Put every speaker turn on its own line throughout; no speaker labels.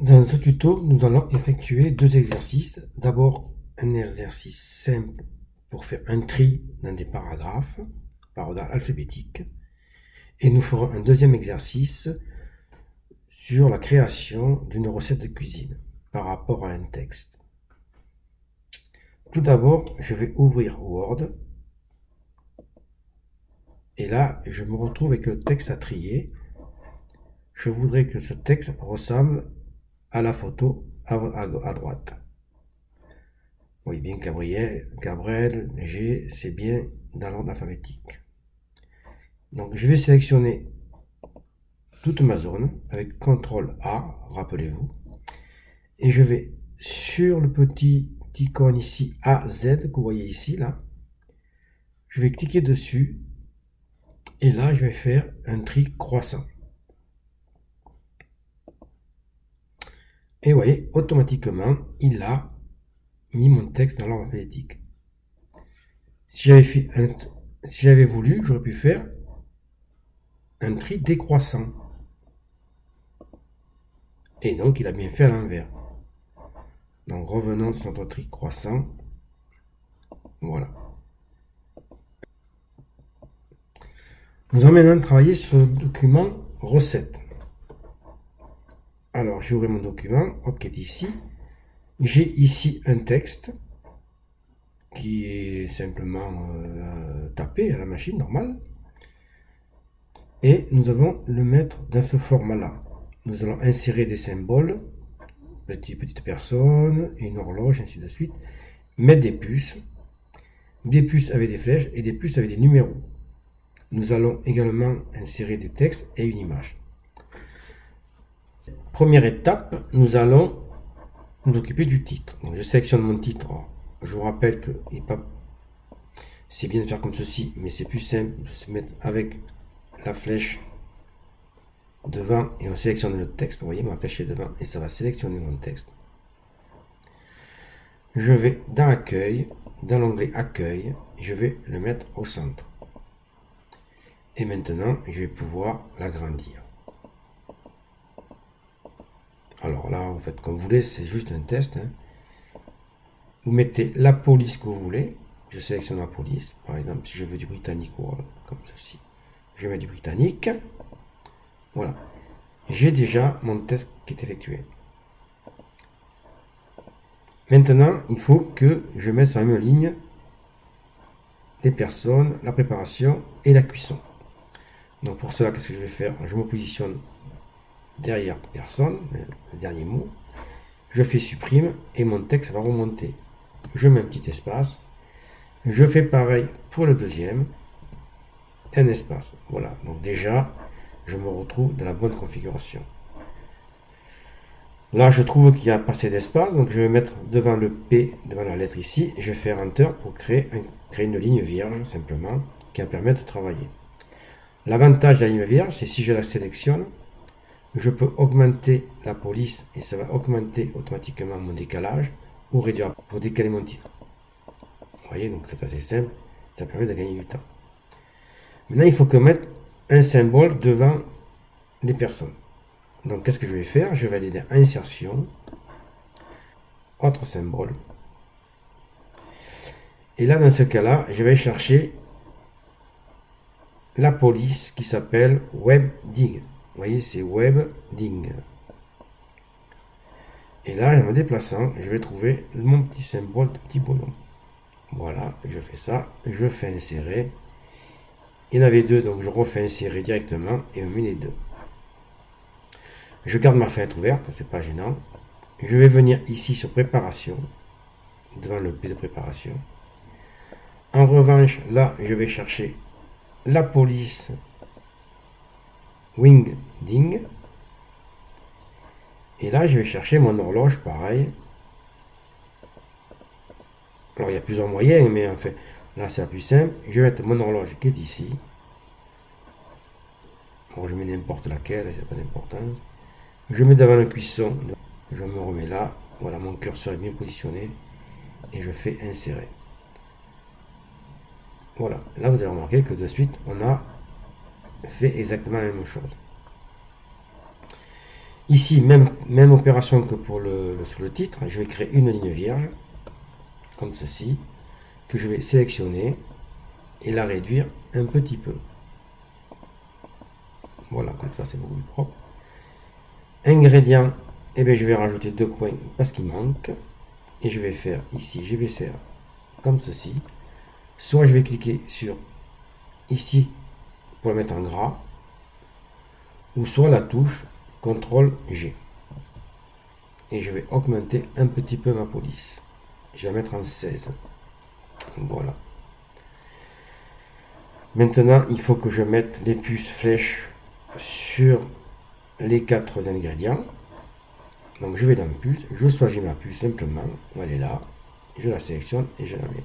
Dans ce tuto, nous allons effectuer deux exercices. D'abord, un exercice simple pour faire un tri dans des paragraphes par ordre alphabétique. Et nous ferons un deuxième exercice sur la création d'une recette de cuisine par rapport à un texte. Tout d'abord, je vais ouvrir Word. Et là, je me retrouve avec le texte à trier. Je voudrais que ce texte ressemble à la photo à droite. Vous voyez bien Gabriel, G, c'est bien dans l'ordre alphabétique. Donc je vais sélectionner toute ma zone avec CTRL A, rappelez-vous. Et je vais sur le petit icône ici AZ que vous voyez ici, là. Je vais cliquer dessus. Et là, je vais faire un tri croissant. Et vous voyez, automatiquement, il a mis mon texte dans l'ordre alphabétique. Si j'avais voulu, j'aurais pu faire un tri décroissant. Et donc, il a bien fait à l'envers. Donc, revenons sur notre tri croissant. Voilà. Nous allons maintenant travailler sur le document recette. Alors, je vais ouvrir mon document, hop, qui est ici. J'ai ici un texte qui est simplement tapé à la machine normale. Et nous allons le mettre dans ce format-là. Nous allons insérer des symboles, petite personne, une horloge, ainsi de suite. Mettre des puces avec des flèches et des puces avec des numéros. Nous allons également insérer des textes et une image. Première étape, nous allons nous occuper du titre. Donc je sélectionne mon titre. Je vous rappelle que c'est bien de faire comme ceci, mais c'est plus simple de se mettre avec la flèche devant et on sélectionne le texte. Vous voyez, ma flèche est devant et ça va sélectionner mon texte. Je vais dans Accueil, dans l'onglet Accueil, je vais le mettre au centre. Et maintenant, je vais pouvoir l'agrandir. Alors là, vous faites comme vous voulez, c'est juste un test. Vous mettez la police que vous voulez. Je sélectionne la police. Par exemple, si je veux du britannique, comme ceci. Je mets du britannique. Voilà. J'ai déjà mon test qui est effectué. Maintenant, il faut que je mette sur la même ligne les personnes, la préparation et la cuisson. Donc pour cela, qu'est-ce que je vais faire? Je me positionne derrière personne, le dernier mot. Je fais supprime et mon texte va remonter. Je mets un petit espace. Je fais pareil pour le deuxième. Un espace. Voilà. Donc déjà, je me retrouve dans la bonne configuration. Là, je trouve qu'il y a pas assez d'espace. Donc je vais mettre devant le P, devant la lettre ici. Et je vais faire Enter pour créer une ligne vierge, simplement, qui va permettre de travailler. L'avantage de la ligne vierge, c'est si je la sélectionne, je peux augmenter la police et ça va augmenter automatiquement mon décalage ou réduire pour décaler mon titre. Vous voyez, donc c'est assez simple, ça permet de gagner du temps. Maintenant, il faut que je mette un symbole devant les personnes. Donc, qu'est-ce que je vais faire? Je vais aller dans Insertion, autre symbole. Et là, dans ce cas-là, je vais chercher la police qui s'appelle WebDing. Vous voyez, c'est WebDing. Et là, en me déplaçant, je vais trouver mon petit symbole de petit bonhomme. Voilà, je fais ça, je fais insérer. Il y en avait deux, donc je refais insérer directement et on met les deux. Je garde ma fenêtre ouverte, c'est pas gênant. Je vais venir ici sur préparation, devant le P de préparation. En revanche, là, je vais chercher la police WebDing. Et là, je vais chercher mon horloge, pareil. Alors, il y a plusieurs moyens, mais en fait, là, c'est la plus simple. Je vais mettre mon horloge qui est ici. Alors, je mets n'importe laquelle, il n'y a pas d'importance. Je mets devant la cuisson. Je me remets là. Voilà, mon curseur est bien positionné. Et je fais insérer. Voilà. Là, vous allez remarquer que de suite, on a fait exactement la même chose. Ici, même opération que sur le titre, je vais créer une ligne vierge, comme ceci, que je vais sélectionner et la réduire un petit peu. Voilà, comme ça c'est beaucoup plus propre. Ingrédients, et bien je vais rajouter 2 points parce qu'il manque. Et je vais faire ici, je vais faire comme ceci. Soit je vais cliquer sur ici pour le mettre en gras, ou soit la touche CTRL G. Et je vais augmenter un petit peu ma police. Je vais la mettre en 16. Voilà. Maintenant, il faut que je mette les puces flèches sur les 4 ingrédients. Donc je vais dans puce, je choisis ma puce simplement, elle est là, je la sélectionne et je la mets.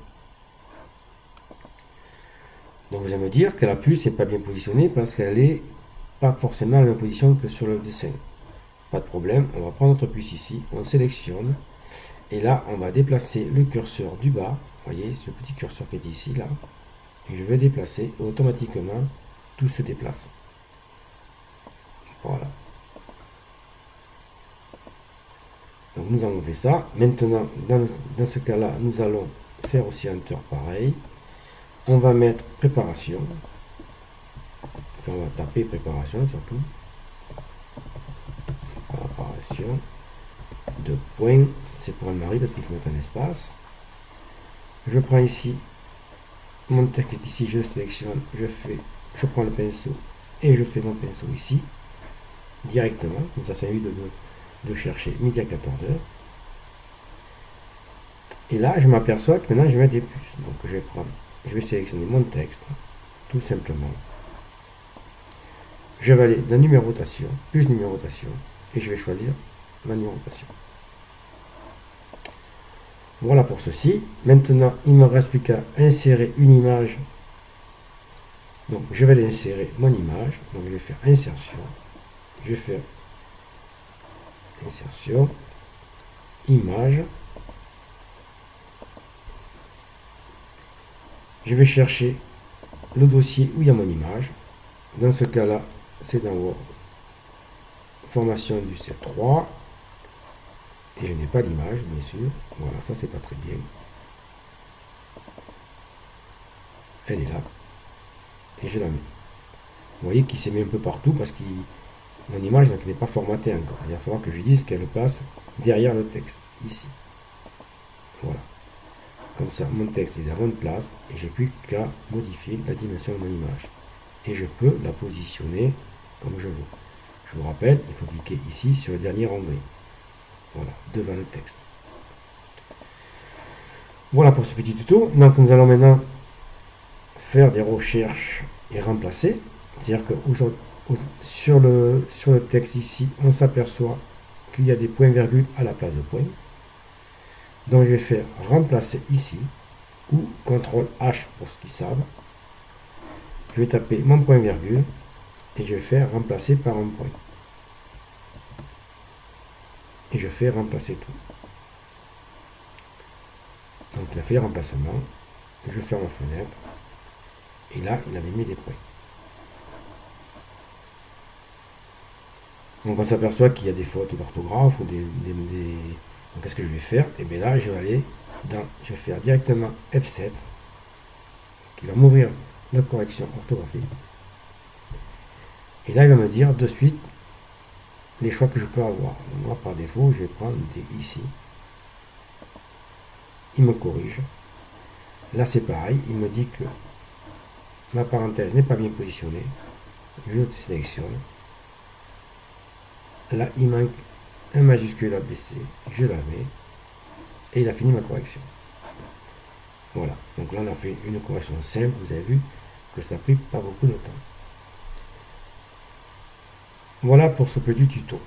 Donc vous allez me dire que la puce n'est pas bien positionnée parce qu'elle n'est pas forcément à la même position que sur le dessin. Pas de problème, on va prendre notre puce ici, on sélectionne, et là on va déplacer le curseur du bas, vous voyez ce petit curseur qui est ici, là, et je vais déplacer, et automatiquement tout se déplace. Voilà. Donc nous avons fait ça. Maintenant, dans ce cas-là, nous allons faire aussi Enter pareil. On va mettre préparation. Enfin, on va taper préparation surtout. Préparation. 2 points. C'est pour Anne-Marie parce qu'il faut mettre un espace. Je prends ici mon texte qui est ici, je sélectionne, je prends le pinceau et je fais mon pinceau ici directement. Comme ça évite de chercher midi à 14h. Et là, je m'aperçois que maintenant je vais mettre des puces. Donc je vais sélectionner mon texte, tout simplement. Je vais aller dans numérotation, plus numérotation, et je vais choisir ma numérotation. Voilà pour ceci. Maintenant, il ne me reste plus qu'à insérer une image. Donc, je vais aller insérer mon image. Donc, je vais faire insertion. Je vais faire insertion, image. Je vais chercher le dossier où il y a mon image. Dans ce cas-là, c'est dans Word. Formation du C3. Et je n'ai pas l'image, bien sûr. Voilà, ça c'est pas très bien. Elle est là. Et je la mets. Vous voyez qu'il s'est mis un peu partout parce que mon image n'est pas formatée encore. Il va falloir que je dise qu'elle passe derrière le texte, ici. Voilà. Comme ça, mon texte est à la bonne place et j'ai plus qu'à modifier la dimension de mon image. Et je peux la positionner comme je veux. Je vous rappelle, il faut cliquer ici sur le dernier onglet. Voilà, devant le texte. Voilà pour ce petit tuto. Donc nous allons maintenant faire des recherches et remplacer. C'est-à-dire que sur le texte ici, on s'aperçoit qu'il y a des points-virgules à la place de points. Donc je vais faire remplacer ici, ou CTRL H pour ceux qui savent. Je vais taper mon point-virgule et je vais faire remplacer par un point. Et je fais remplacer tout. Donc il a fait remplacement. Je ferme ma fenêtre. Et là, il avait mis des points. Donc on s'aperçoit qu'il y a des fautes d'orthographe ou des... Donc qu'est-ce que je vais faire? Et bien là, je vais aller dans... Je vais faire directement F7 qui va m'ouvrir la correction orthographique. Et là, il va me dire de suite les choix que je peux avoir. Donc moi, par défaut, je vais prendre des ici. Il me corrige. Là, c'est pareil. Il me dit que ma parenthèse n'est pas bien positionnée. Je sélectionne. Là, il manque un majuscule ABC. Je la mets. Et il a fini ma correction. Voilà. Donc là, on a fait une correction simple. Vous avez vu que ça a pris pas beaucoup de temps. Voilà pour ce petit tuto.